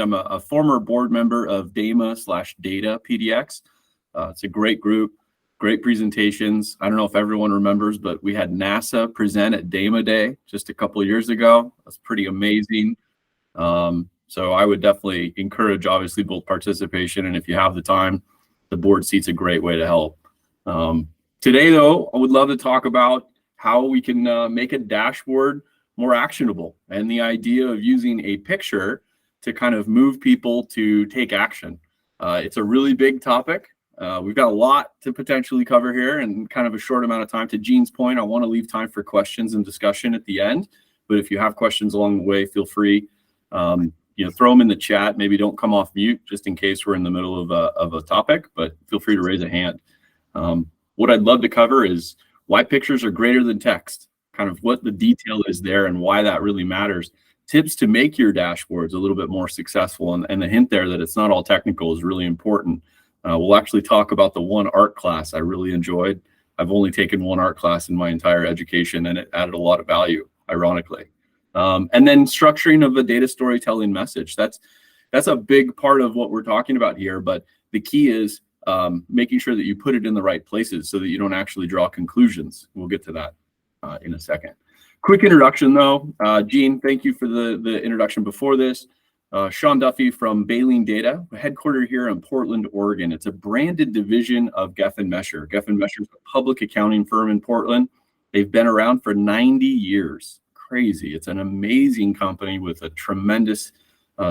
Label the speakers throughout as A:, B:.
A: I'm a former board member of DAMA/Data PDX. It's a great group, great presentations. I don't know if everyone remembers, but we had NASA present at DAMA Day just a couple of years ago. That's pretty amazing. So I would definitely encourage, obviously, both participation, and if you have the time, the board seat's a great way to help. Today, though, I would love to talk about how we can make a dashboard more actionable, and the idea of using a picture to kind of move people to take action. It's a really big topic. We've got a lot to potentially cover here in kind of a short amount of time. To Gene's point, I want to leave time for questions and discussion at the end, but if you have questions along the way, feel free. Throw them in the chat. Maybe don't come off mute just in case we're in the middle of a topic, but feel free to raise a hand. What I'd love to cover is why pictures are greater than text, kind of what the detail is there and why that really matters. Tips to make your dashboards a little bit more successful, and the hint there that it's not all technical is really important. We'll actually talk about the one art class I really enjoyed. I've only taken one art class in my entire education, and it added a lot of value, ironically. And then structuring of a data storytelling message. That's a big part of what we're talking about here, but the key is making sure that you put it in the right places so that you don't actually draw conclusions. We'll get to that in a second. Quick introduction, though. Gene, thank you for the introduction before this. Shawn Duffy from Baleen Data, headquartered here in Portland, Oregon. It's a branded division of Geffen Mesher. Geffen Mesher is a public accounting firm in Portland. They've been around for 90 years. Crazy. It's an amazing company with a tremendous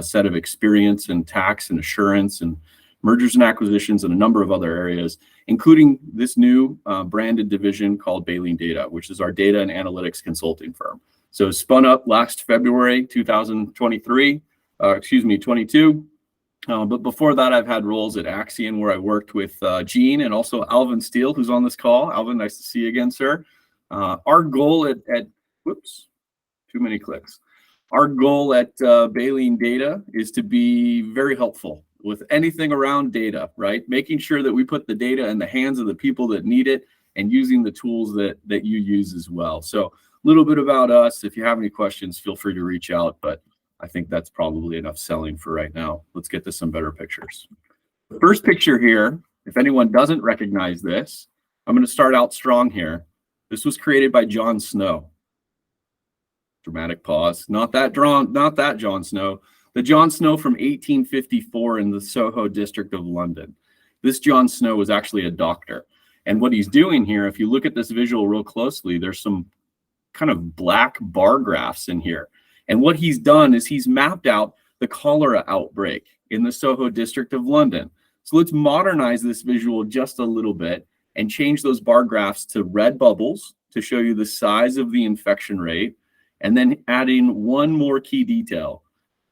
A: set of experience in tax and assurance and mergers and acquisitions and a number of other areas, including this new branded division called Baleen Data, which is our data and analytics consulting firm. So spun up last February 2022. But before that, I've had roles at Axion where I worked with Gene and also Alvin Steele, who's on this call. Alvin, nice to see you again, sir. Our goal at whoops, too many clicks. Our goal at Baleen Data is to be very helpful with anything around data, right? Making sure that we put the data in the hands of the people that need it and using the tools that you use as well. So a little bit about us. If you have any questions, feel free to reach out, but I think that's probably enough selling for right now. Let's get to some better pictures. The first picture here, if anyone doesn't recognize this, I'm going to start out strong here. This was created by John Snow. Dramatic pause. Not that John Snow. The John Snow from 1854 in the Soho district of London. This John Snow was actually a doctor. And what he's doing here, if you look at this visual real closely, there's some kind of black bar graphs in here. And what he's done is he's mapped out the cholera outbreak in the Soho district of London. So let's modernize this visual just a little bit and change those bar graphs to red bubbles to show you the size of the infection rate, and then adding one more key detail,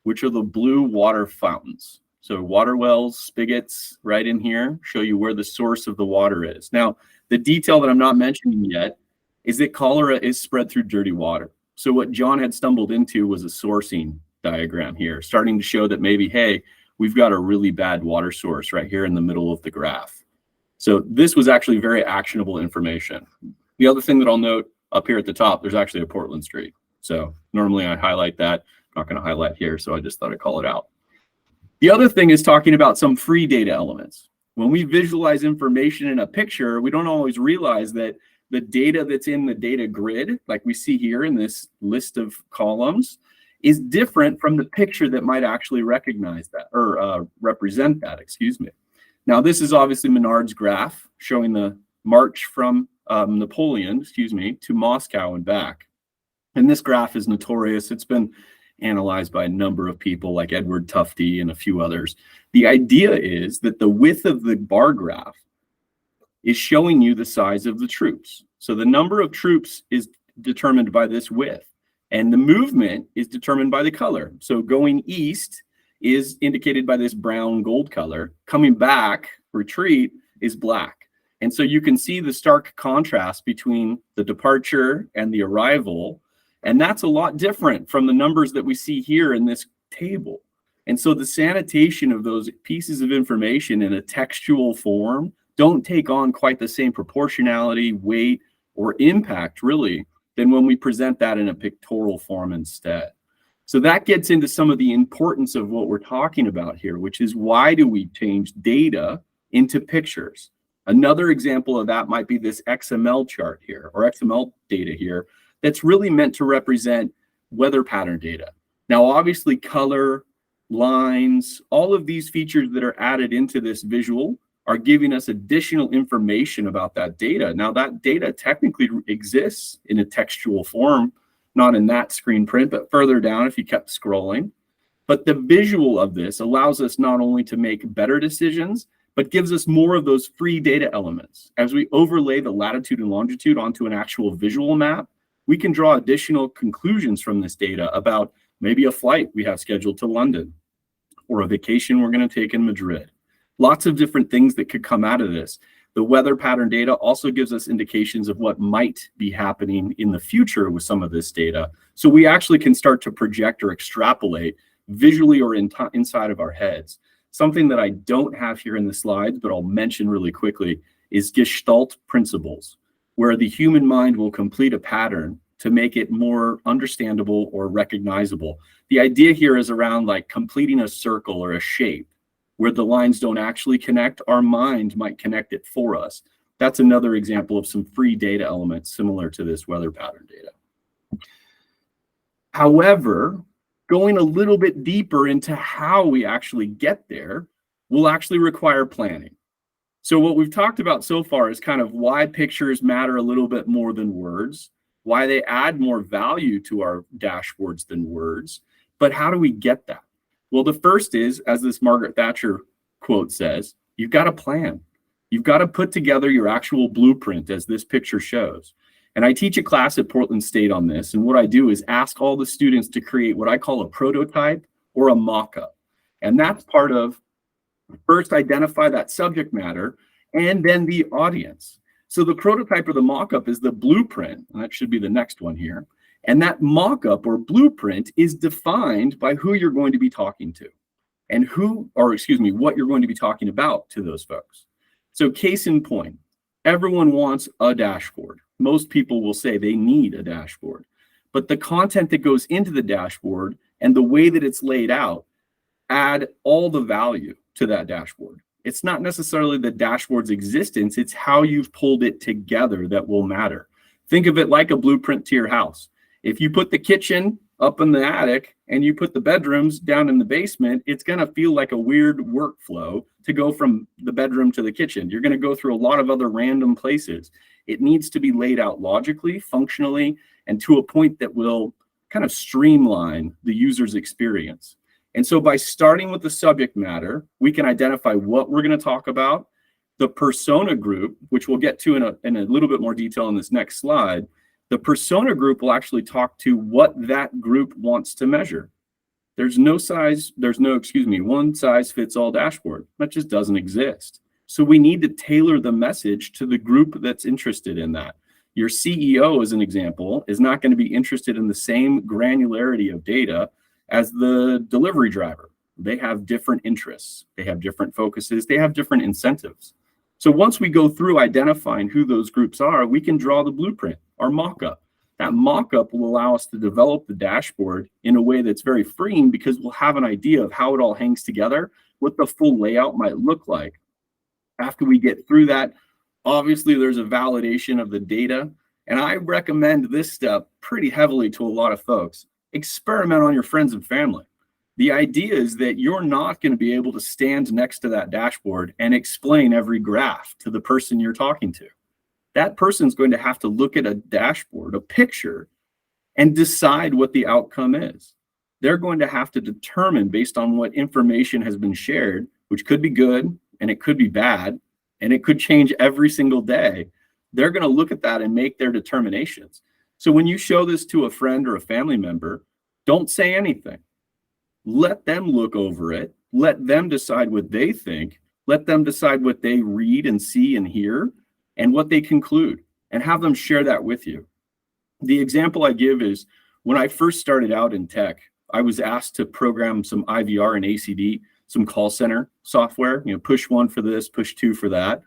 A: which are the blue water fountains. So water wells, spigots right in here show you where the source of the water is. Now, the detail that I'm not mentioning yet is that cholera is spread through dirty water. So what John had stumbled into was a sourcing diagram here, starting to show that maybe, hey, we've got a really bad water source right here in the middle of the graph. So this was actually very actionable information. The other thing that I'll note up here at the top, there's actually a Portland Street. So normally I highlight that. I'm not going to highlight here, so I just thought I'd call it out. The other thing is talking about some free data elements. When we visualize information in a picture, we don't always realize that the data that's in the data grid, like we see here in this list of columns, is different from the picture that might actually recognize that or represent that, excuse me. Now, this is obviously Menard's graph showing the march from Napoleon, to Moscow and back. And this graph is notorious. It's been analyzed by a number of people like Edward Tufte and a few others. The idea is that the width of the bar graph is showing you the size of the troops. So the number of troops is determined by this width, and the movement is determined by the color. So going east is indicated by this brown gold color. Coming back, retreat, is black. And so you can see the stark contrast between the departure and the arrival. And that's a lot different from the numbers that we see here in this table. And so the sanitation of those pieces of information in a textual form don't take on quite the same proportionality, weight, or impact, really, than when we present that in a pictorial form instead. So that gets into some of the importance of what we're talking about here, which is why do we change data into pictures? Another example of that might be this XML chart here, or XML data here, that's really meant to represent weather pattern data. Now, obviously, color, lines, all of these features that are added into this visual are giving us additional information about that data. Now, that data technically exists in a textual form, not in that screen print, but further down if you kept scrolling. But the visual of this allows us not only to make better decisions, but gives us more of those free data elements. As we overlay the latitude and longitude onto an actual visual map, we can draw additional conclusions from this data about maybe a flight we have scheduled to London or a vacation we're going to take in Madrid. Lots of different things that could come out of this. The weather pattern data also gives us indications of what might be happening in the future with some of this data. So we actually can start to project or extrapolate visually or inside of our heads. Something that I don't have here in the slides, but I'll mention really quickly, is Gestalt principles, where the human mind will complete a pattern to make it more understandable or recognizable. The idea here is around like completing a circle or a shape where the lines don't actually connect. Our mind might connect it for us. That's another example of some free data elements similar to this weather pattern data. However, going a little bit deeper into how we actually get there will actually require planning. So what we've talked about so far is kind of why pictures matter a little bit more than words, why they add more value to our dashboards than words, but how do we get that? Well, the first is, as this Margaret Thatcher quote says, you've got to plan. You've got to put together your actual blueprint as this picture shows. And I teach a class at Portland State on this. And what I do is ask all the students to create what I call a prototype or a mock-up. And that's part of first identify that subject matter and then the audience. So the prototype or the mock-up is the blueprint. And that should be the next one here. And that mock-up or blueprint is defined by who you're going to be talking to and what you're going to be talking about to those folks. So case in point, everyone wants a dashboard. Most people will say they need a dashboard, but the content that goes into the dashboard and the way that it's laid out add all the value to that dashboard. It's not necessarily the dashboard's existence, it's how you've pulled it together that will matter. Think of it like a blueprint to your house. If you put the kitchen up in the attic and you put the bedrooms down in the basement, it's going to feel like a weird workflow to go from the bedroom to the kitchen. You're going to go through a lot of other random places. It needs to be laid out logically, functionally, and to a point that will kind of streamline the user's experience. And so by starting with the subject matter, we can identify what we're going to talk about, the persona group, which we'll get to in a little bit more detail in this next slide. The persona group will actually talk to what that group wants to measure. There's no one size fits all dashboard. That just doesn't exist. So we need to tailor the message to the group that's interested in that. Your CEO, as an example, is not going to be interested in the same granularity of data as the delivery driver. They have different interests. They have different focuses. They have different incentives. So once we go through identifying who those groups are, we can draw the blueprint, our mock-up. That mock-up will allow us to develop the dashboard in a way that's very freeing because we'll have an idea of how it all hangs together, what the full layout might look like. After we get through that, obviously there's a validation of the data. And I recommend this step pretty heavily to a lot of folks. Experiment on your friends and family. The idea is that you're not going to be able to stand next to that dashboard and explain every graph to the person you're talking to. That person's going to have to look at a dashboard, a picture, and decide what the outcome is. They're going to have to determine based on what information has been shared, which could be good and it could be bad, and it could change every single day. They're going to look at that and make their determinations. So when you show this to a friend or a family member, don't say anything. Let them look over it. Let them decide what they think. Let them decide what they read and see and hear and what they conclude, and have them share that with you. The example I give is when I first started out in tech, I was asked to program some IVR and ACD, some call center software, push one for this, push two for that.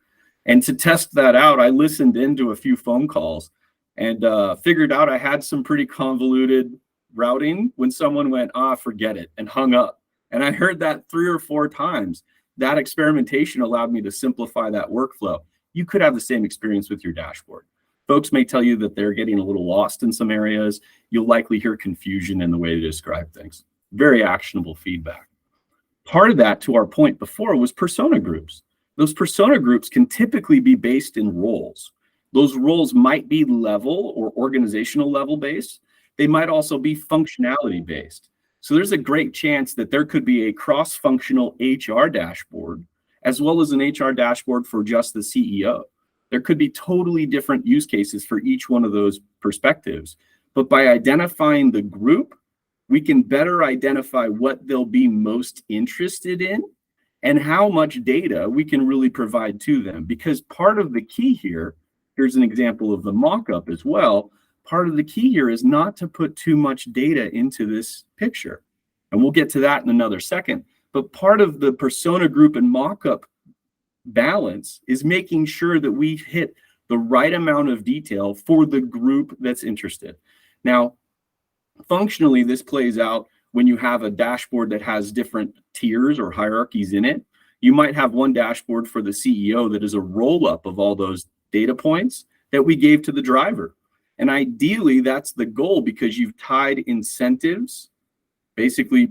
A: And to test that out, I listened into a few phone calls and figured out I had some pretty convoluted routing when someone went, forget it, and hung up. And I heard that 3 or 4 times. That experimentation allowed me to simplify that workflow. You could have the same experience with your dashboard. Folks may tell you that they're getting a little lost in some areas. You'll likely hear confusion in the way to describe things. Very actionable feedback. Part of that, to our point before, was persona groups. Those persona groups can typically be based in roles. Those roles might be level or organizational level based. They might also be functionality based. So there's a great chance that there could be a cross-functional HR dashboard, as well as an HR dashboard for just the CEO. There could be totally different use cases for each one of those perspectives. But by identifying the group, we can better identify what they'll be most interested in and how much data we can really provide to them. Because part of the key here, here's an example of the mock-up as well, part of the key here is not to put too much data into this picture. And we'll get to that in another second. But part of the persona group and mock-up balance is making sure that we hit the right amount of detail for the group that's interested. Now, functionally, this plays out when you have a dashboard that has different tiers or hierarchies in it. You might have one dashboard for the CEO that is a roll-up of all those data points that we gave to the driver. And ideally, that's the goal, because you've tied incentives, basically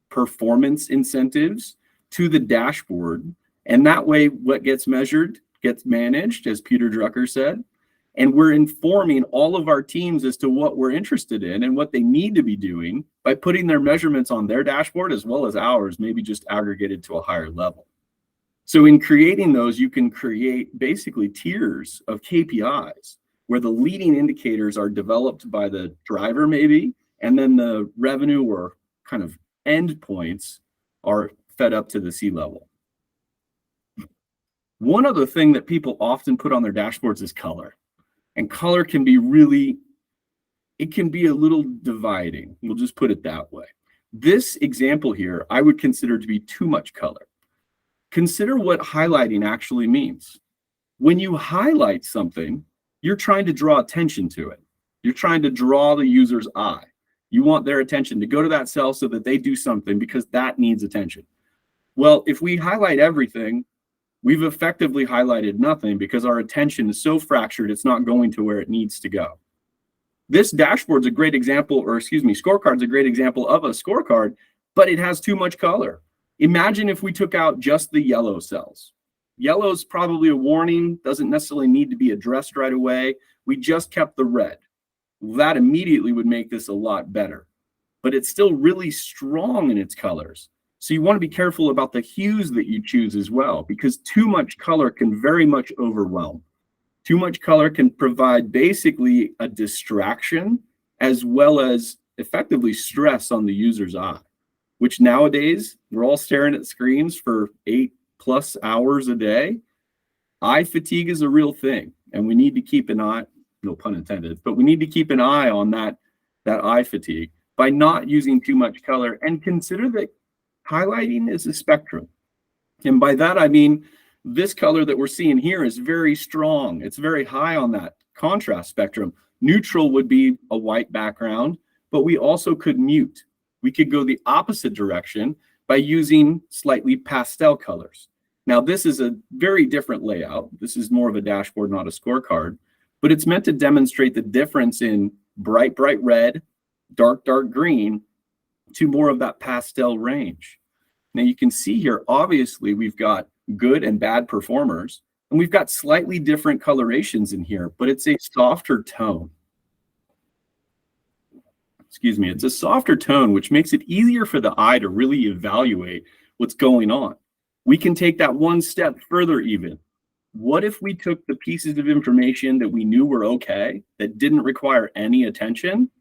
A: performance incentives, to the dashboard. And that way, what gets measured gets managed, as Peter Drucker said. And we're informing all of our teams as to what we're interested in and what they need to be doing by putting their measurements on their dashboard as well as ours, maybe just aggregated to a higher level. So in creating those, you can create basically tiers of KPIs where the leading indicators are developed by the driver maybe, and then the revenue or kind of endpoints are fed up to the C-level. One other thing that people often put on their dashboards is color. And color can be really, it can be a little dividing. We'll just put it that way. This example here, I would consider to be too much color. Consider what highlighting actually means. When you highlight something, you're trying to draw attention to it. You're trying to draw the user's eye. You want their attention to go to that cell so that they do something because that needs attention. Well, if we highlight everything, we've effectively highlighted nothing because our attention is so fractured, it's not going to where it needs to go. This dashboard's a great example, or excuse me, scorecard's a great example of a scorecard, but it has too much color. Imagine if we took out just the yellow cells. Yellow's probably a warning, doesn't necessarily need to be addressed right away. We just kept the red. That immediately would make this a lot better, but it's still really strong in its colors. So you want to be careful about the hues that you choose as well, because too much color can very much overwhelm. Too much color can provide basically a distraction as well as effectively stress on the user's eye, which nowadays we're all staring at screens for 8+ hours a day. Eye fatigue is a real thing, and we need to keep an eye, no pun intended, but we need to keep an eye on that eye fatigue by not using too much color, and consider that highlighting is a spectrum. And by that, I mean, this color that we're seeing here is very strong. It's very high on that contrast spectrum. Neutral would be a white background, but we also could mute. We could go the opposite direction by using slightly pastel colors. Now, this is a very different layout. This is more of a dashboard, not a scorecard, but it's meant to demonstrate the difference in bright, bright red, dark, dark green, to more of that pastel range. Now you can see here, obviously we've got good and bad performers, and we've got slightly different colorations in here, but it's a softer tone. Excuse me, it's a softer tone, which makes it easier for the eye to really evaluate what's going on. We can take that one step further even. What if we took the pieces of information that we knew were okay, that didn't require any attention,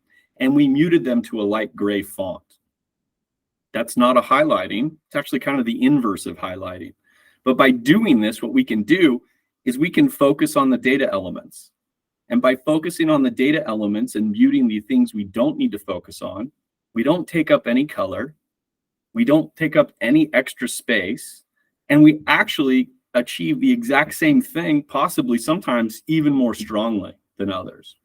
A: and we muted them to a light gray font? That's not a highlighting. It's actually kind of the inverse of highlighting. But by doing this, what we can do is we can focus on the data elements. And by focusing on the data elements and muting the things we don't need to focus on, we don't take up any color, we don't take up any extra space, and we actually achieve the exact same thing, possibly sometimes even more strongly than others.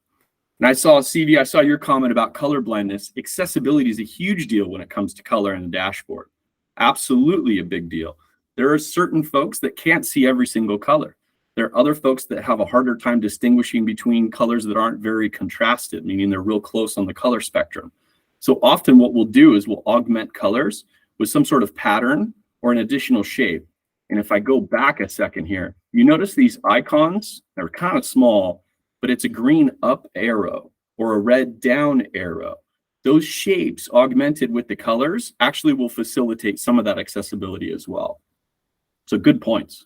A: And I saw, CV, I saw your comment about color blindness. Accessibility is a huge deal when it comes to color in a dashboard. Absolutely a big deal. There are certain folks that can't see every single color. There are other folks that have a harder time distinguishing between colors that aren't very contrasted, meaning they're real close on the color spectrum. So often what we'll do is we'll augment colors with some sort of pattern or an additional shape. And if I go back a second here, you notice these icons, they're kind of small, but it's a green up arrow or a red down arrow. Those shapes augmented with the colors actually will facilitate some of that accessibility as well. So good points.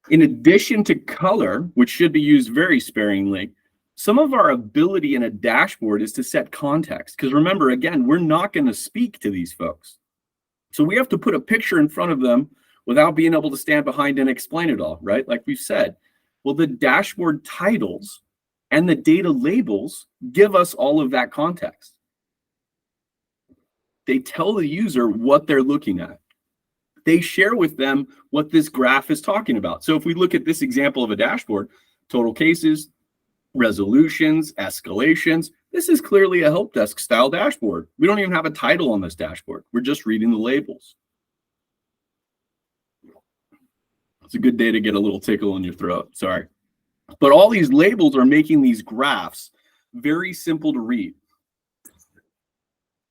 A: In addition to color, which should be used very sparingly, some of our ability in a dashboard is to set context. Because remember, again, we're not going to speak to these folks. So we have to put a picture in front of them without being able to stand behind and explain it all, right? Like we've said. Well, the dashboard titles and the data labels give us all of that context. They tell the user what they're looking at. They share with them what this graph is talking about. So if we look at this example of a dashboard, total cases, resolutions, escalations, this is clearly a help desk style dashboard. We don't even have a title on this dashboard. We're just reading the labels. It's a good day to get a little tickle in your throat, sorry. But all these labels are making these graphs very simple to read,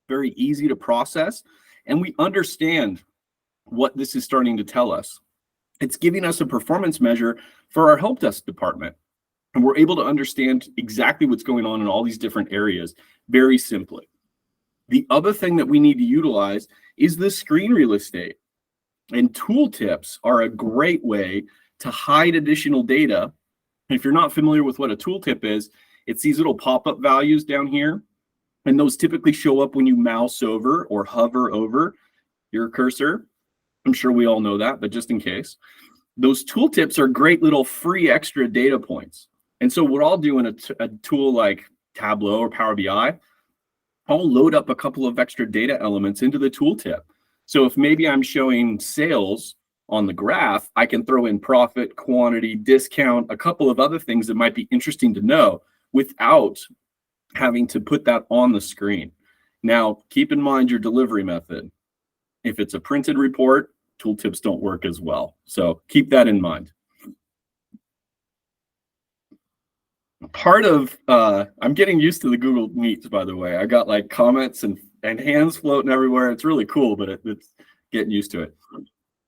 A: very easy to process, and we understand what this is starting to tell us. It's giving us a performance measure for our help desk department, and we're able to understand exactly what's going on in all these different areas very simply. The other thing that we need to utilize is the screen real estate. And tooltips are a great way to hide additional data. If you're not familiar with what a tooltip is, it's these little pop-up values down here. And those typically show up when you mouse over or hover over your cursor. I'm sure we all know that, but just in case. Those tooltips are great little free extra data points. And so what I'll do in a tool like Tableau or Power BI, I'll load up a couple of extra data elements into the tooltip. So if maybe I'm showing sales on the graph, I can throw in profit, quantity, discount, a couple of other things that might be interesting to know without having to put that on the screen. Now, keep in mind your delivery method. If it's a printed report, tooltips don't work as well. So keep that in mind. Part of, I'm getting used to the Google Meets, by the way. I got like comments and hands floating everywhere. It's really cool, but it's getting used to it.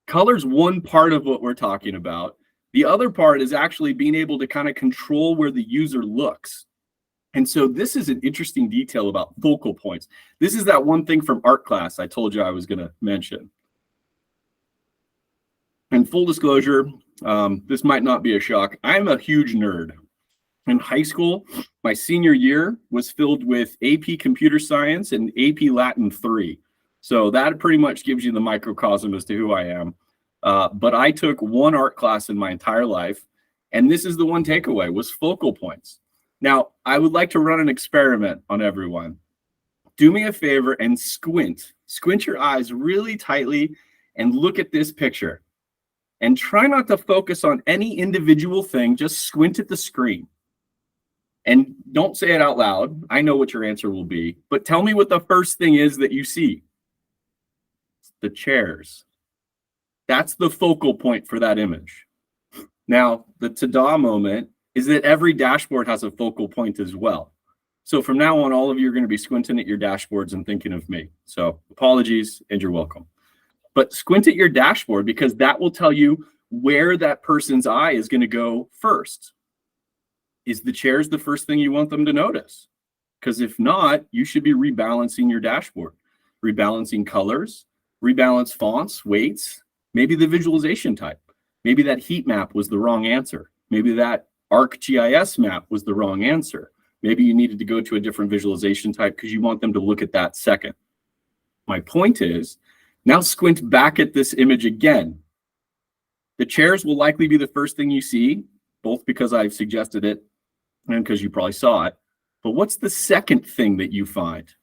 A: Color's one part of what we're talking about. The other part is actually being able to kind of control where the user looks. And so this is an interesting detail about focal points. This is that one thing from art class I told you I was going to mention. And full disclosure, this might not be a shock. I'm a huge nerd. In high school, my senior year was filled with AP Computer Science and AP Latin 3. So that pretty much gives you the microcosm as to who I am. But I took one art class in my entire life, and this is the one takeaway, was focal points. Now, I would like to run an experiment on everyone. Do me a favor and squint. Squint your eyes really tightly and look at this picture. And try not to focus on any individual thing, just squint at the screen. And don't say it out loud. I know what your answer will be, but tell me what the first thing is that you see. The chairs. That's the focal point for that image. Now, the ta-da moment is that every dashboard has a focal point as well. So from now on, all of you are going to be squinting at your dashboards and thinking of me. So apologies, and you're welcome. But squint at your dashboard because that will tell you where that person's eye is going to go first. Is the chairs the first thing you want them to notice? Because if not, you should be rebalancing your dashboard, rebalancing colors, rebalance fonts, weights, maybe the visualization type. Maybe that heat map was the wrong answer. Maybe that ArcGIS map was the wrong answer. Maybe you needed to go to a different visualization type because you want them to look at that second. My point is, now squint back at this image again. The chairs will likely be the first thing you see, both because I've suggested it and because you probably saw it. But what's the second thing that you find?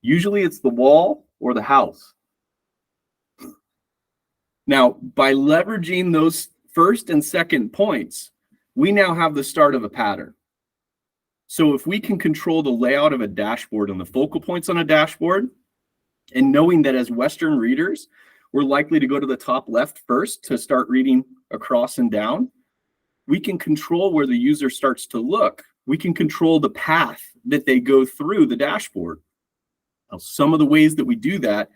A: Usually it's the wall or the house. Now, by leveraging those first and second points, we now have the start of a pattern. So if we can control the layout of a dashboard and the focal points on a dashboard, and knowing that as Western readers, we're likely to go to the top left first to start reading across and down, we can control where the user starts to look. We can control the path that they go through the dashboard. Now, some of the ways that we do that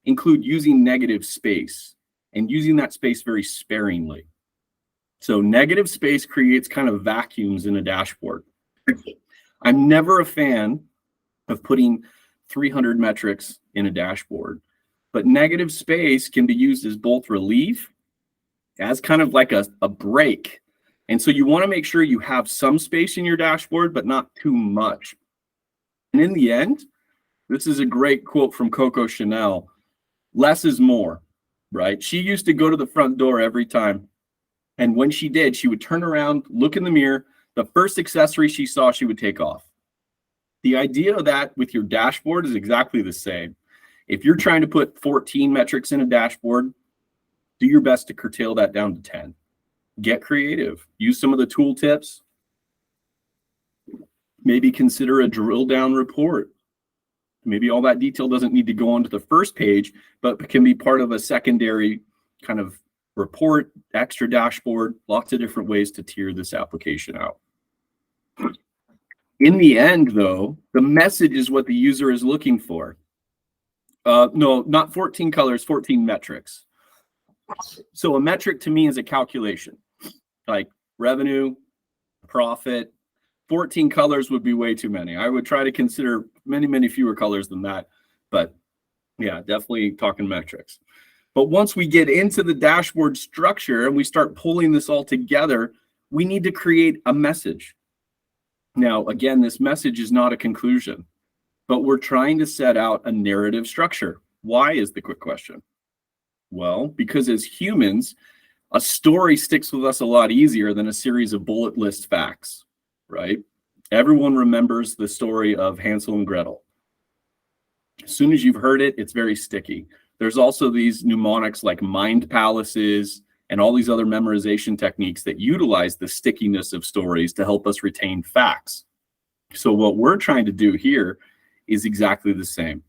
A: include using negative space and using that space very sparingly. So negative space creates kind of vacuums in a dashboard. I'm never a fan of putting 300 metrics in a dashboard, but negative space can be used as both relief, as kind of like a break. And so you want to make sure you have some space in your dashboard, but not too much. And in the end, this is a great quote from Coco Chanel: less is more, right? She used to go to the front door every time. And when she did, she would turn around, look in the mirror. The first accessory she saw, she would take off. The idea of that with your dashboard is exactly the same. If you're trying to put 14 metrics in a dashboard, do your best to curtail that down to 10. Get creative. Use some of the tool tips. Maybe consider a drill down report. Maybe all that detail doesn't need to go onto the first page, but can be part of a secondary kind of report, extra dashboard, lots of different ways to tier this application out. In the end, though, the message is what the user is looking for. No, not 14 colors, 14 metrics. So a metric to me is a calculation, like revenue, profit. 14 colors would be way too many. I would try to consider many, many fewer colors than that. But yeah, definitely talking metrics. But once we get into the dashboard structure and we start pulling this all together, we need to create a message. Now, again, this message is not a conclusion, but we're trying to set out a narrative structure. Why is the quick question? Well, because as humans, a story sticks with us a lot easier than a series of bullet list facts, right? Everyone remembers the story of Hansel and Gretel. As soon as you've heard it, it's very sticky. There's also these mnemonics like mind palaces and all these other memorization techniques that utilize the stickiness of stories to help us retain facts. So what we're trying to do here is exactly the same.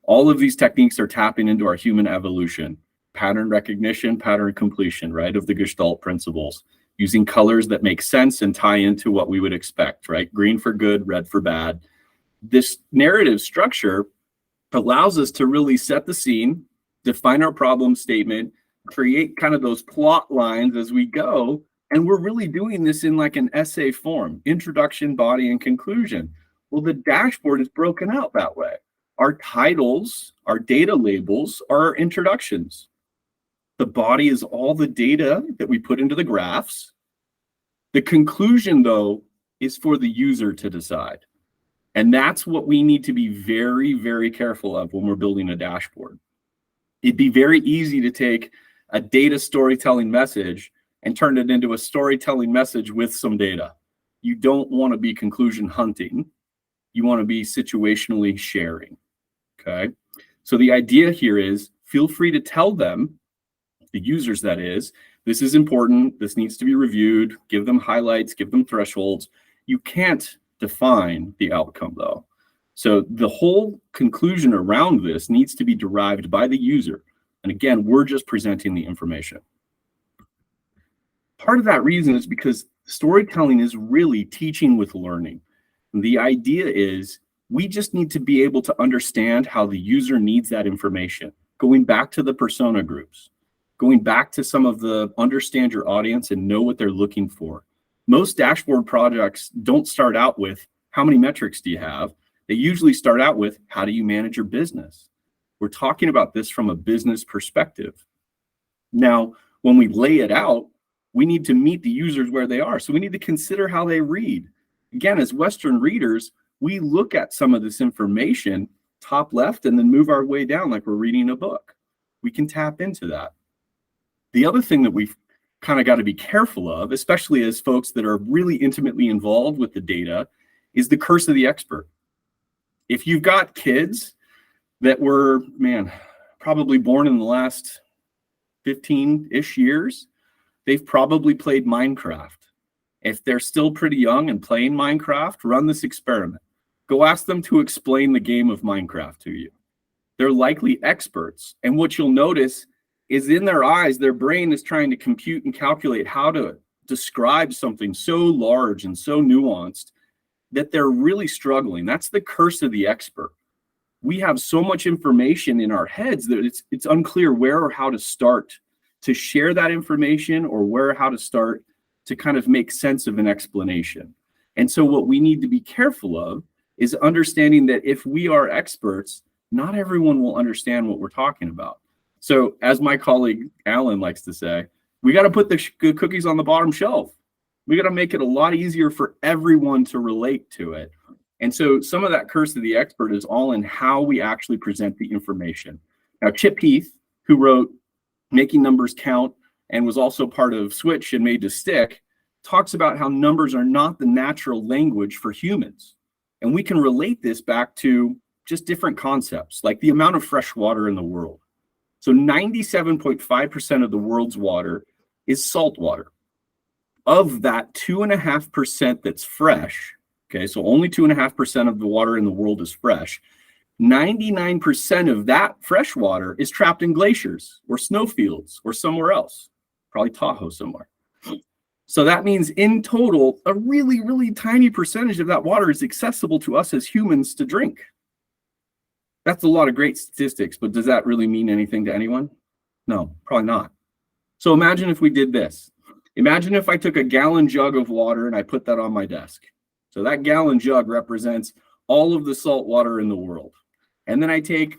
A: All of these techniques are tapping into our human evolution, pattern recognition, pattern completion, right, of the Gestalt principles, using colors that make sense and tie into what we would expect, right? Green for good, red for bad. This narrative structure allows us to really set the scene, define our problem statement, create kind of those plot lines as we go. And we're really doing this in like an essay form: introduction, body, and conclusion. Well, the dashboard is broken out that way. Our titles, our data labels are our introductions. The body is all the data that we put into the graphs. The conclusion, though, is for the user to decide. And that's what we need to be very, very careful of when we're building a dashboard. It'd be very easy to take a data storytelling message and turn it into a storytelling message with some data. You don't want to be conclusion hunting. You want to be situationally sharing, okay? So the idea here is feel free to tell them, the users that is, this is important, this needs to be reviewed, give them highlights, give them thresholds. You can't define the outcome though. So the whole conclusion around this needs to be derived by the user. And again, we're just presenting the information. Part of that reason is because storytelling is really teaching with learning. And the idea is we just need to be able to understand how the user needs that information. Going back to the persona groups, going back to some of the understand your audience and know what they're looking for. Most dashboard projects don't start out with how many metrics do you have? They usually start out with how do you manage your business? We're talking about this from a business perspective. Now, when we lay it out, we need to meet the users where they are. So we need to consider how they read. Again, as Western readers, we look at some of this information top left and then move our way down like we're reading a book. We can tap into that. The other thing that we've kind of got to be careful of, especially as folks that are really intimately involved with the data, is the curse of the expert. If you've got kids that were, probably born in the last 15-ish years, they've probably played Minecraft. If they're still pretty young and playing Minecraft, run this experiment. Go ask them to explain the game of Minecraft to you. They're likely experts. And what you'll notice is in their eyes, their brain is trying to compute and calculate how to describe something so large and so nuanced that they're really struggling. That's the curse of the expert. We have so much information in our heads that it's unclear where or how to start to share that information, or where how to start to kind of make sense of an explanation. And so what we need to be careful of is understanding that if we are experts, not everyone will understand what we're talking about. So as my colleague Alan likes to say, we got to put the cookies on the bottom shelf. We got to make it a lot easier for everyone to relate to it. And so some of that curse of the expert is all in how we actually present the information. Now, Chip Heath, who wrote Making Numbers Count and was also part of Switch and Made to Stick, talks about how numbers are not the natural language for humans. And we can relate this back to just different concepts, like the amount of fresh water in the world. So 97.5% of the world's water is salt water. Of that 2.5% that's fresh, okay, so only 2.5% of the water in the world is fresh, 99% of that fresh water is trapped in glaciers or snowfields or somewhere else, probably Tahoe somewhere. So that means in total, a really, really tiny percentage of that water is accessible to us as humans to drink. That's a lot of great statistics, but does that really mean anything to anyone? No, probably not. So imagine if we did this. Imagine if I took a gallon jug of water and I put that on my desk. So that gallon jug represents all of the salt water in the world. And then I take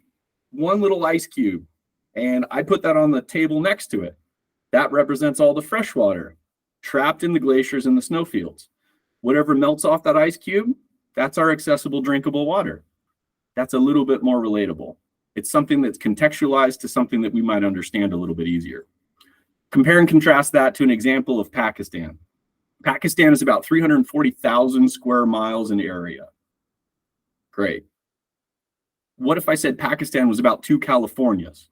A: one little ice cube and I put that on the table next to it. That represents all the fresh water trapped in the glaciers and the snowfields. Whatever melts off that ice cube, that's our accessible drinkable water. That's a little bit more relatable. It's something that's contextualized to something that we might understand a little bit easier. Compare and contrast that to an example of Pakistan. Pakistan is about 340,000 square miles in area. Great. What if I said Pakistan was about 2 Californias?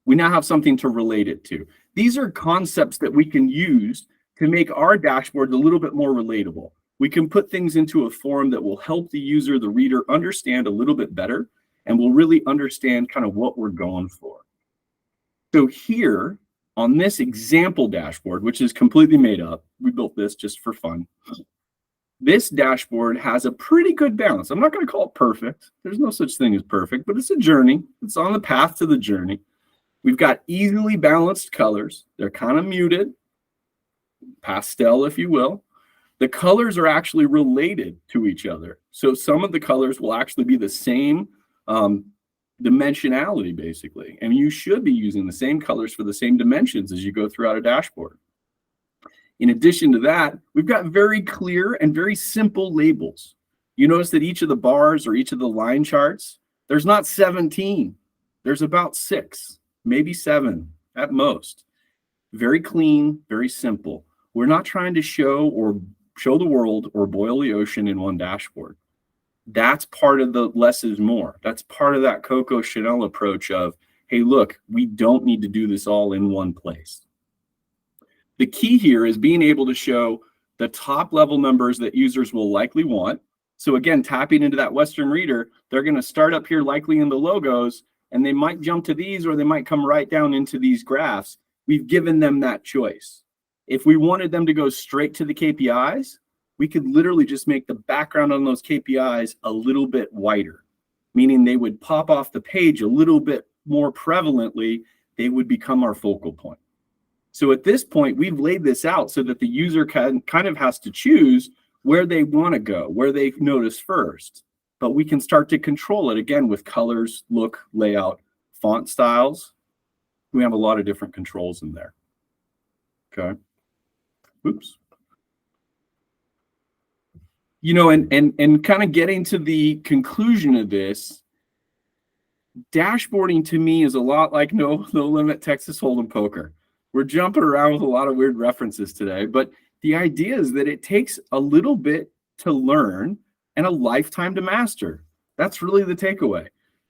A: We now have something to relate it to. These are concepts that we can use to make our dashboard a little bit more relatable. We can put things into a form that will help the user, the reader, understand a little bit better, and will really understand kind of what we're going for. So here on this example dashboard, which is completely made up, we built this just for fun. This dashboard has a pretty good balance. I'm not going to call it perfect. There's no such thing as perfect, but it's a journey. It's on the path to the journey. We've got easily balanced colors. They're kind of muted, pastel, if you will. The colors are actually related to each other. So some of the colors will actually be the same dimensionality, basically. And you should be using the same colors for the same dimensions as you go throughout a dashboard. In addition to that, we've got very clear and very simple labels. You notice that each of the bars or each of the line charts, there's not 17. There's about 6, maybe 7 at most. Very clean, very simple. We're not trying to show the world or boil the ocean in one dashboard. That's part of the less is more. That's part of that Coco Chanel approach of, hey, look, we don't need to do this all in one place. The key here is being able to show the top level numbers that users will likely want. So again, tapping into that Western reader, they're going to start up here likely in the logos, and they might jump to these or they might come right down into these graphs. We've given them that choice. If we wanted them to go straight to the KPIs, we could literally just make the background on those KPIs a little bit whiter, meaning they would pop off the page a little bit more prevalently. They would become our focal point. So at this point, we've laid this out so that the user kind of has to choose where they want to go, where they notice first. But we can start to control it again with colors, look, layout, font styles. We have a lot of different controls in there. Okay. Oops. You know, and kind of getting to the conclusion of this, dashboarding to me is a lot like no limit Texas Hold'em poker. We're jumping around with a lot of weird references today, but the idea is that it takes a little bit to learn and a lifetime to master. That's really the takeaway.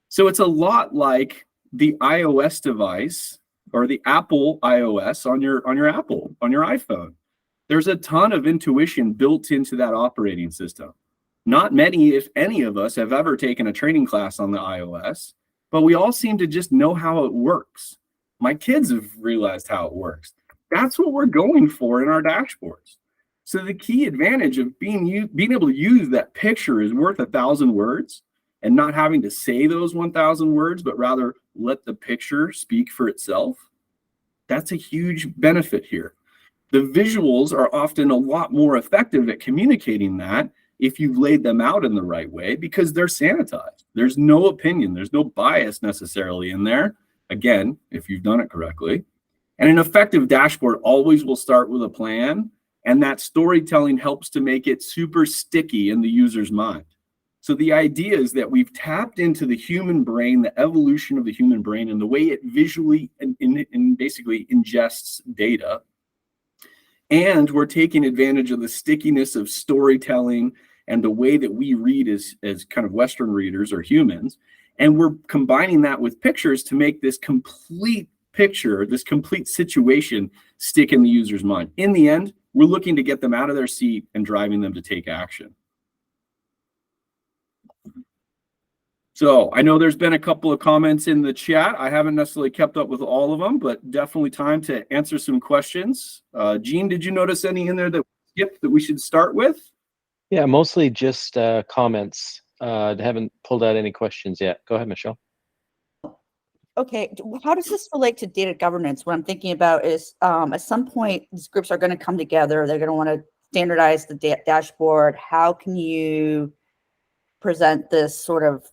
A: So it's a lot like the iOS device or the Apple iOS on your iPhone. There's a ton of intuition built into that operating system. Not many, if any of us, have ever taken a training class on the iOS, but we all seem to just know how it works. My kids have realized how it works. That's what we're going for in our dashboards. So the key advantage of being able to use that picture is worth 1,000 words, and not having to say those 1,000 words, but rather let the picture speak for itself. That's a huge benefit here. The visuals are often a lot more effective at communicating that if you've laid them out in the right way, because they're sanitized. There's no opinion, there's no bias necessarily in there. Again, if you've done it correctly. And an effective dashboard always will start with a plan, and that storytelling helps to make it super sticky in the user's mind. So the idea is that we've tapped into the human brain, the evolution of the human brain, and the way it visually and basically ingests data. And we're taking advantage of the stickiness of storytelling and the way that we read as kind of Western readers or humans. And we're combining that with pictures to make this complete picture, this complete situation, stick in the user's mind. In the end, we're looking to get them out of their seat and driving them to take action. So I know there's been a couple of comments in the chat. I haven't necessarily kept up with all of them, but definitely time to answer some questions. Gene, did you notice any in there that we should start with?
B: Yeah, mostly just comments. Haven't pulled out any questions yet. Go ahead, Michelle.
C: Okay, how does this relate to data governance? What I'm thinking about is at some point, these groups are going to come together. They're going to want to standardize the dashboard. How can you present this sort of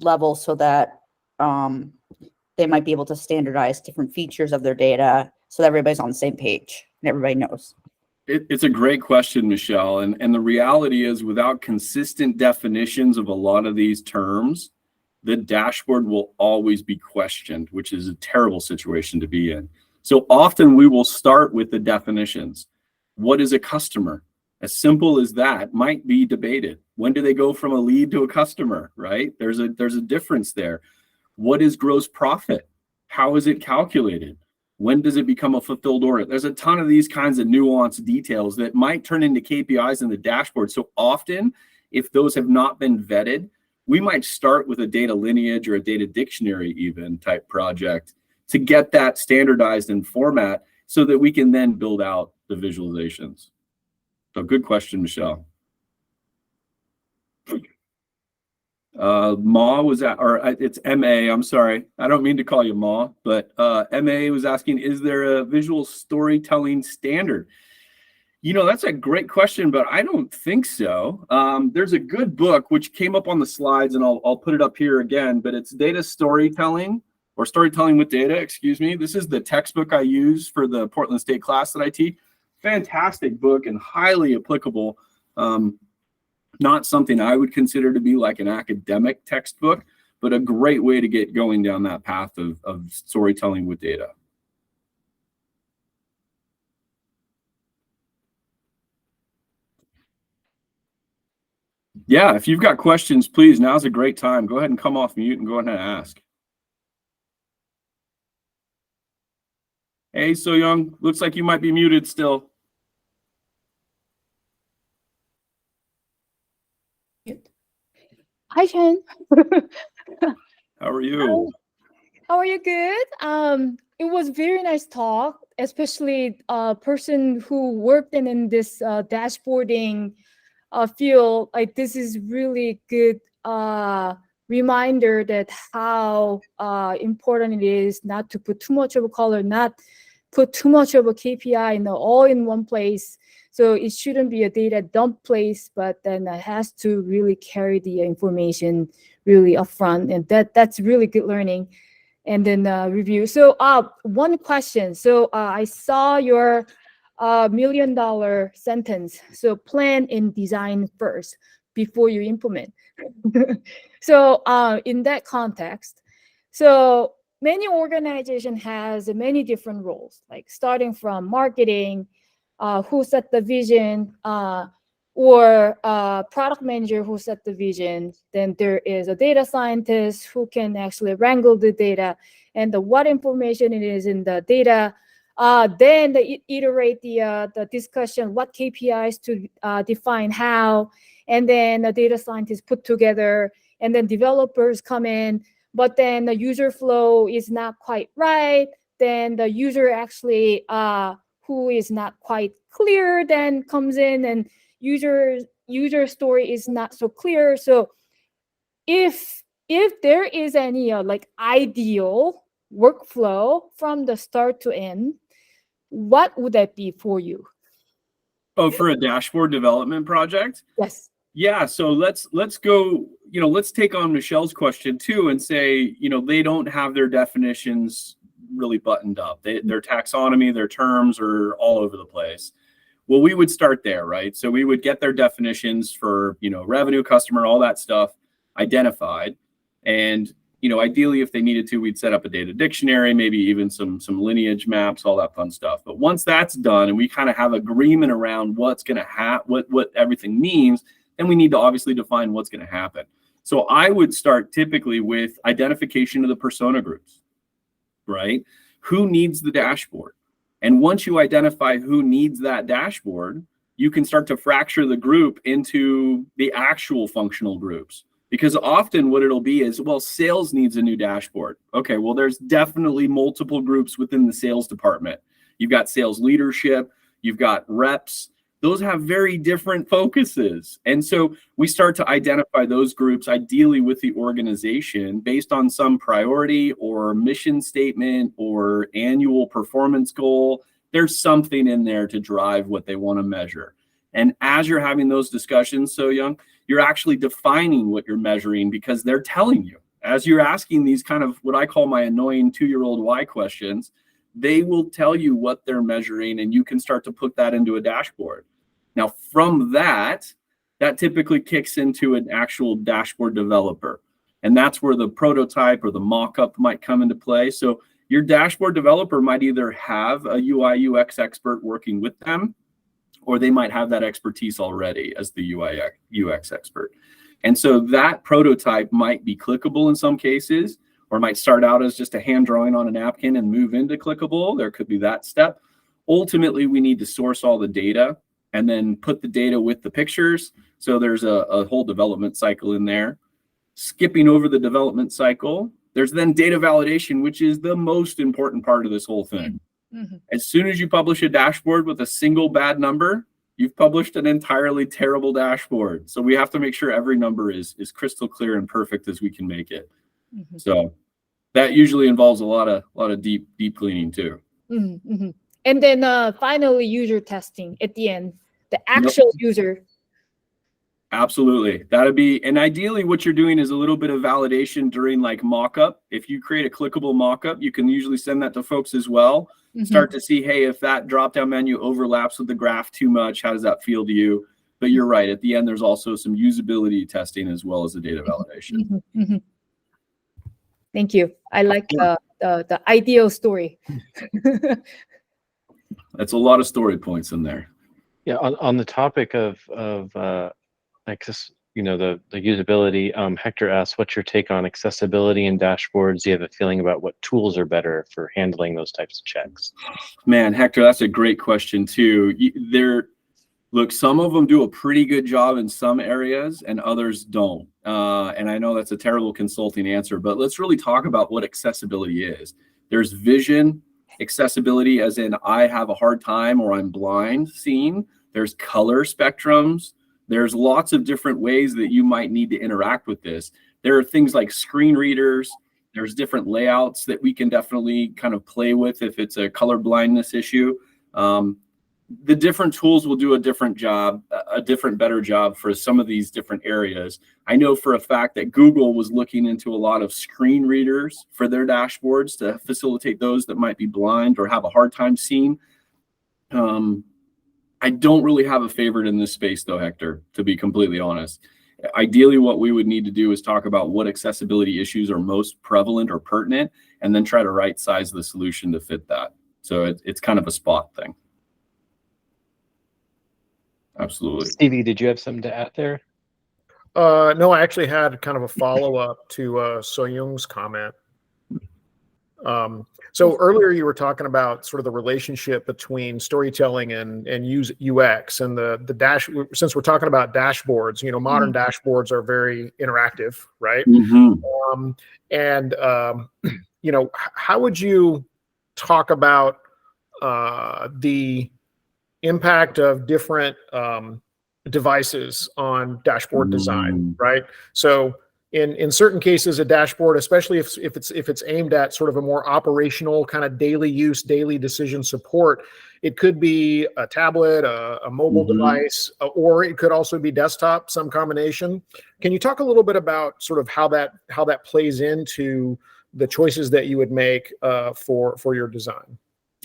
C: level so that they might be able to standardize different features of their data so that everybody's on the same page and everybody knows?
A: It's a great question, Michelle. And the reality is, without consistent definitions of a lot of these terms, the dashboard will always be questioned, which is a terrible situation to be in. So often we will start with the definitions. What is a customer? As simple as that might be debated. When do they go from a lead to a customer, right? There's a difference there. What is gross profit? How is it calculated? When does it become a fulfilled order? There's a ton of these kinds of nuanced details that might turn into KPIs in the dashboard. So often, if those have not been vetted, we might start with a data lineage or a data dictionary even type project to get that standardized in format so that we can then build out the visualizations. So good question, Michelle. Ma was at, or it's MA, I'm sorry. I don't mean to call you Ma, but MA was asking, is there a visual storytelling standard? You know, that's a great question, but I don't think so. There's a good book which came up on the slides, and I'll put it up here again, but it's Data Storytelling, or Storytelling with Data, excuse me. This is the textbook I use for the Portland State class that I teach. Fantastic book and highly applicable. Not something I would consider to be like an academic textbook, but a great way to get going down that path of storytelling with data. Yeah, if you've got questions, please, now's a great time. Go ahead and come off mute and go ahead and ask. Hey, So Young, looks like you might be muted still.
D: Hi, Shawn.
A: How are you?
D: How are you? Good. It was very nice talk, especially a person who worked in this dashboarding field. Like, this is really good reminder that how important it is not to put too much of a color, not put too much of a KPI all in one place. So it shouldn't be a data dump place, but then it has to really carry the information really upfront, and that's really good learning. And then review. So one question. So I saw your $1 million sentence. So plan and design first before you implement. So in that context, so many organization has many different roles, like starting from marketing, who set the vision, or product manager who set the vision. Then there is a data scientist who can actually wrangle the data and what information it is in the data Then they iterate the discussion, what KPIs to define how, and then the data scientists put together, and then developers come in, but then the user flow is not quite right. Then the user actually who is not quite clear then comes in, and user story is not so clear. So if there is any like ideal workflow from the start to end, what would that be for you?
A: Oh, for a dashboard development project?
D: Yes.
A: Yeah, so let's go, let's take on Michelle's question too and say, they don't have their definitions really buttoned up. Their taxonomy, their terms are all over the place. Well, we would start there, right? So we would get their definitions for, revenue, customer, all that stuff identified. And, ideally, if they needed to, we'd set up a data dictionary, maybe even some lineage maps, all that fun stuff. But once that's done and we kind of have agreement around what's going to happen, what everything means, then we need to obviously define what's going to happen. So I would start typically with identification of the persona groups, right? Who needs the dashboard? And once you identify who needs that dashboard, you can start to fracture the group into the actual functional groups. Because often what it'll be is, well, sales needs a new dashboard. Okay, well, there's definitely multiple groups within the sales department. You've got sales leadership, you've got reps. Those have very different focuses. And so we start to identify those groups, ideally with the organization, based on some priority or mission statement or annual performance goal. There's something in there to drive what they want to measure. And as you're having those discussions, So Young, you're actually defining what you're measuring because they're telling you. As you're asking these kind of what I call my annoying 2-year-old why questions, they will tell you what they're measuring, and you can start to put that into a dashboard. Now, from that typically kicks into an actual dashboard developer. And that's where the prototype or the mock-up might come into play. So your dashboard developer might either have a UI UX expert working with them, or they might have that expertise already as the UI UX expert. And so that prototype might be clickable in some cases, or might start out as just a hand drawing on a napkin and move into clickable. There could be that step. Ultimately, we need to source all the data and then put the data with the pictures. So there's a whole development cycle in there. Skipping over the development cycle, there's then data validation, which is the most important part of this whole thing. Mm-hmm. As soon as you publish a dashboard with a single bad number, you've published an entirely terrible dashboard. So we have to make sure every number is crystal clear and perfect as we can make it. Mm-hmm. So that usually involves a lot of deep cleaning too.
D: Mm-hmm. And then finally, user testing at the end, the actual user.
A: Absolutely. That'd be, and ideally what you're doing is a little bit of validation during like mock-up. If you create a clickable mock-up, you can usually send that to folks as well. Mm-hmm. Start to see, hey, if that drop-down menu overlaps with the graph too much, how does that feel to you? But you're right. At the end, there's also some usability testing as well as the data validation.
D: Mm-hmm. Mm-hmm. Thank you. I like the ideal story.
A: That's a lot of story points in there.
B: Yeah, on the topic of access, the usability, Hector asks, what's your take on accessibility in dashboards? Do you have a feeling about what tools are better for handling those types of checks?
A: Man, Hector, that's a great question too. Look, some of them do a pretty good job in some areas and others don't. And I know that's a terrible consulting answer, but let's really talk about what accessibility is. There's vision accessibility, as in I have a hard time or I'm blind seeing. There's color spectrums. There's lots of different ways that you might need to interact with this. There are things like screen readers. There's different layouts that we can definitely kind of play with if it's a color blindness issue. The different tools will do a different job, better job for some of these different areas. I know for a fact that Google was looking into a lot of screen readers for their dashboards to facilitate those that might be blind or have a hard time seeing. I don't really have a favorite in this space though, Hector, to be completely honest. Ideally, what we would need to do is talk about what accessibility issues are most prevalent or pertinent, and then try to right size the solution to fit that. So it's kind of a spot thing. Absolutely.
B: Stevie, did you have something to add there?
E: No, I actually had kind of a follow-up to So Young's comment. So earlier you were talking about sort of the relationship between storytelling and UX and the dash. Since we're talking about dashboards, modern dashboards are very interactive, right? How would you talk about the impact of different devices on dashboard design, right? So in certain cases, a dashboard, especially if it's aimed at sort of a more operational kind of daily use, daily decision support, it could be a tablet, a mobile device, or it could also be desktop, some combination. Can you talk a little bit about sort of how that plays into the choices that you would make for your design?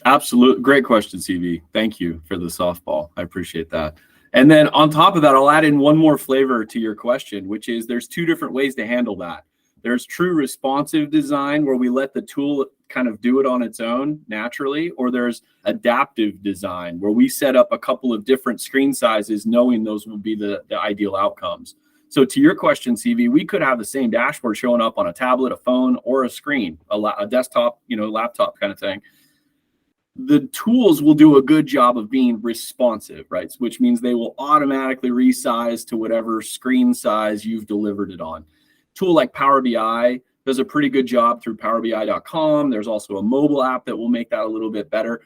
A: Absolutely. Great question, CV. Thank you for the softball. I appreciate that. And then on top of that, I'll add in one more flavor to your question, which is there's two different ways to handle that. There's true responsive design where we let the tool kind of do it on its own naturally, or there's adaptive design where we set up a couple of different screen sizes knowing those will be the ideal outcomes. So to your question, CV, we could have the same dashboard showing up on a tablet, a phone, or a screen, a desktop, laptop kind of thing. The tools will do a good job of being responsive, right? Which means they will automatically resize to whatever screen size you've delivered it on. Tool like Power BI does a pretty good job through powerbi.com. There's also a mobile app that will make that a little bit better.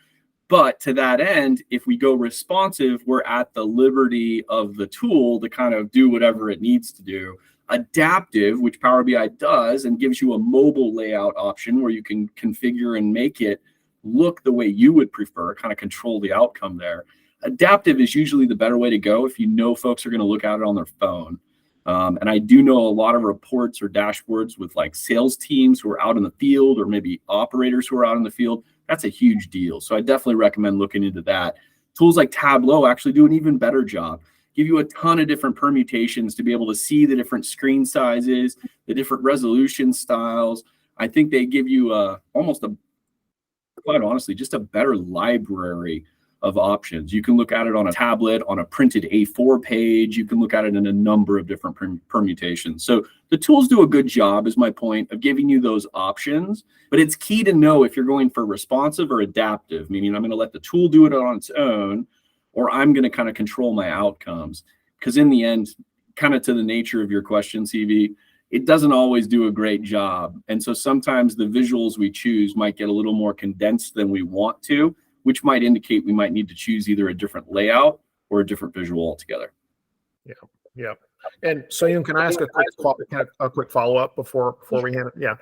A: But to that end, if we go responsive, we're at the liberty of the tool to kind of do whatever it needs to do. Adaptive, which Power BI does and gives you a mobile layout option where you can configure and make it look the way you would prefer, kind of control the outcome there. Adaptive is usually the better way to go if you know folks are going to look at it on their phone. And I do know a lot of reports or dashboards with like sales teams who are out in the field or maybe operators who are out in the field. That's a huge deal. So I definitely recommend looking into that. Tools like Tableau actually do an even better job. Give you a ton of different permutations to be able to see the different screen sizes, the different resolution styles. I think they give you quite honestly, just a better library of options. You can look at it on a tablet, on a printed A4 page. You can look at it in a number of different permutations. So the tools do a good job, is my point, of giving you those options. But it's key to know if you're going for responsive or adaptive, meaning I'm going to let the tool do it on its own, or I'm going to kind of control my outcomes. Because in the end, kind of to the nature of your question, CV, it doesn't always do a great job. And so sometimes the visuals we choose might get a little more condensed than we want to, which might indicate we might need to choose either a different layout or a different visual altogether.
E: Yeah. And so, can I ask a quick follow-up before we hand it? Yeah.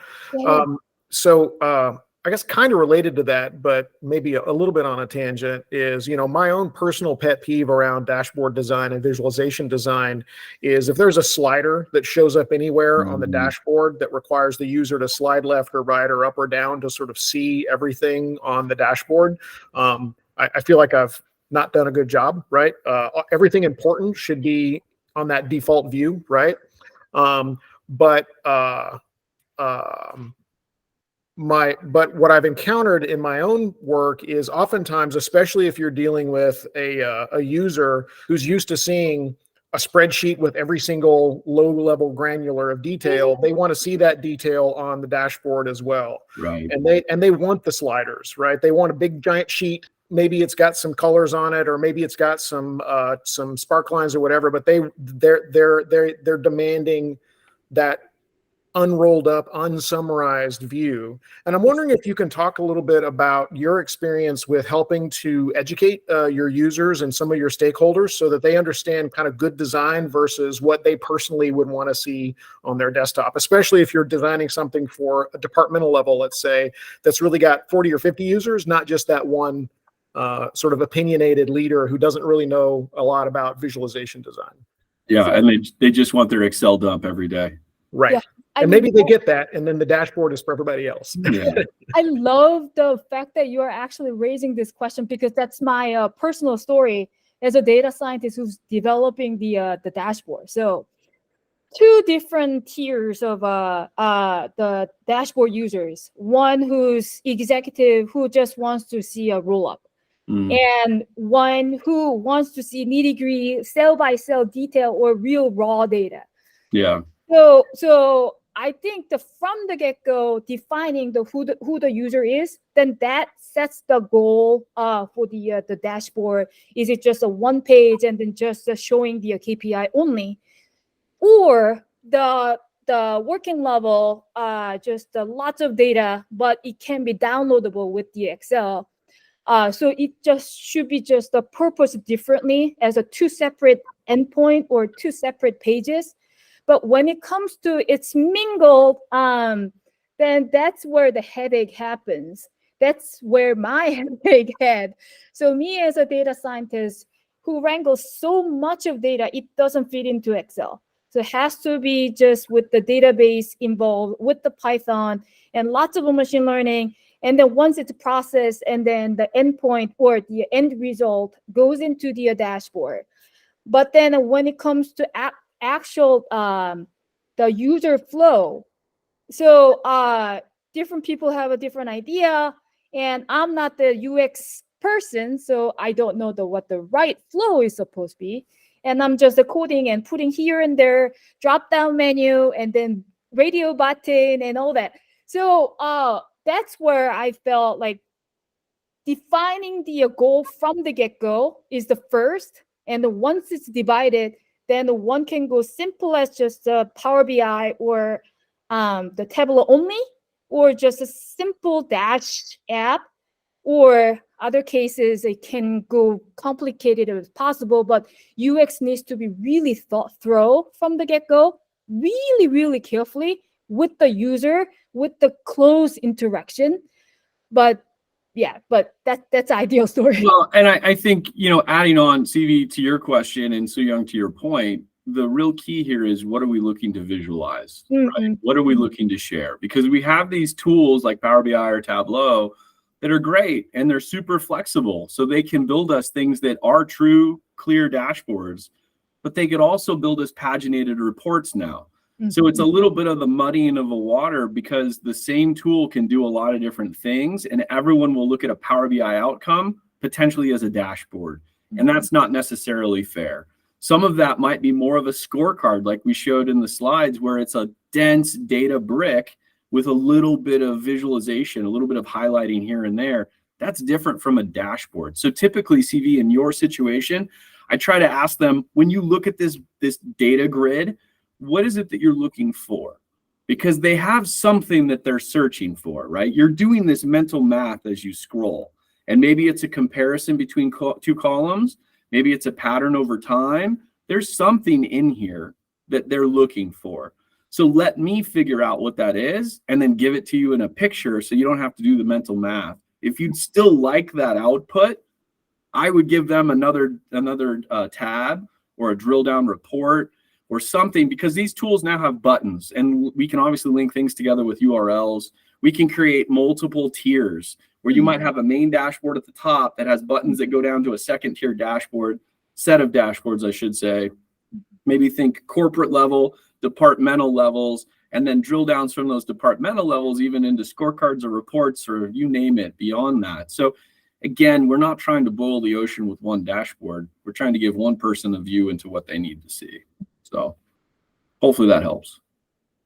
E: I guess kind of related to that, but maybe a little bit on a tangent is, my own personal pet peeve around dashboard design and visualization design is if there's a slider that shows up anywhere on the dashboard that requires the user to slide left or right or up or down to sort of see everything on the dashboard, I feel like I've not done a good job, right? Everything important should be on that default view, right? But what I've encountered in my own work is oftentimes, especially if you're dealing with a user who's used to seeing a spreadsheet with every single low-level granular of detail, they want to see that detail on the dashboard as well.
A: Right.
E: And they want the sliders, right? They want a big giant sheet. Maybe it's got some colors on it, or maybe it's got some spark lines or whatever. But they're demanding that unrolled up, unsummarized view. And I'm wondering if you can talk a little bit about your experience with helping to educate your users and some of your stakeholders so that they understand kind of good design versus what they personally would want to see on their desktop, especially if you're designing something for a departmental level, let's say, that's really got 40 or 50 users, not just that one sort of opinionated leader who doesn't really know a lot about visualization design.
A: Yeah, and they just want their Excel dump every day.
E: Right.
D: Yeah.
E: And maybe they get that, and then the dashboard is for everybody else.
A: Yeah.
D: I love the fact that you are actually raising this question, because that's my personal story as a data scientist who's developing the dashboard. So two different tiers of the dashboard users. One who's executive who just wants to see a roll-up. And one who wants to see nitty-gritty cell-by-cell detail or real raw data.
A: Yeah.
D: So I think from the get-go, defining who the user is, then that sets the goal for the dashboard. Is it just a one page and then just showing the KPI only, or the working level, just lots of data, but it can be downloadable with the Excel. So it just should be just purposed differently as a two separate endpoint or two separate pages. But when it comes to it's mingled, then that's where the headache happens. That's where my headache had. So me as a data scientist who wrangles so much of data, it doesn't fit into Excel. So it has to be just with the database involved, with the Python and lots of machine learning. And then once it's processed, and then the endpoint or the end result goes into the dashboard. But then when it comes to actual the user flow, so different people have a different idea, and I'm not the UX person, so I don't know what the right flow is supposed to be. And I'm just coding and putting here and there, drop down menu, and then radio button and all that. So that's where I felt like defining the goal from the get-go is the first. And once it's divided, then one can go simple as just Power BI or the Tableau only, or just a simple Dash app, or other cases, it can go complicated as possible, but UX needs to be really thought through from the get-go, really, really carefully with the user, with the close interaction. But yeah, but that's ideal story.
A: Well, and I think, adding on, CV, to your question, and So Young, to your point, the real key here is, what are we looking to visualize? Right? What are we looking to share? Because we have these tools like Power BI or Tableau that are great, and they're super flexible. So they can build us things that are true, clear dashboards, but they could also build us paginated reports now. So it's a little bit of the muddying of the water, because the same tool can do a lot of different things, and everyone will look at a Power BI outcome potentially as a dashboard. And that's not necessarily fair. Some of that might be more of a scorecard, like we showed in the slides, where it's a dense data brick with a little bit of visualization, a little bit of highlighting here and there. That's different from a dashboard. So typically, CV, in your situation, I try to ask them, when you look at this data grid, what is it that you're looking for? Because they have something that they're searching for, right? You're doing this mental math as you scroll. And maybe it's a comparison between two columns. Maybe it's a pattern over time. There's something in here that they're looking for. So let me figure out what that is, and then give it to you in a picture, so you don't have to do the mental math. If you'd still like that output, I would give them another tab or a drill down report or something, because these tools now have buttons, and we can obviously link things together with URLs. We can create multiple tiers where you might have a main dashboard at the top that has buttons that go down to a second tier dashboard, set of dashboards, I should say. Maybe think corporate level, departmental levels, and then drill downs from those departmental levels even into scorecards or reports, or you name it, beyond that. So again, we're not trying to boil the ocean with one dashboard. We're trying to give one person a view into what they need to see. So hopefully that helps.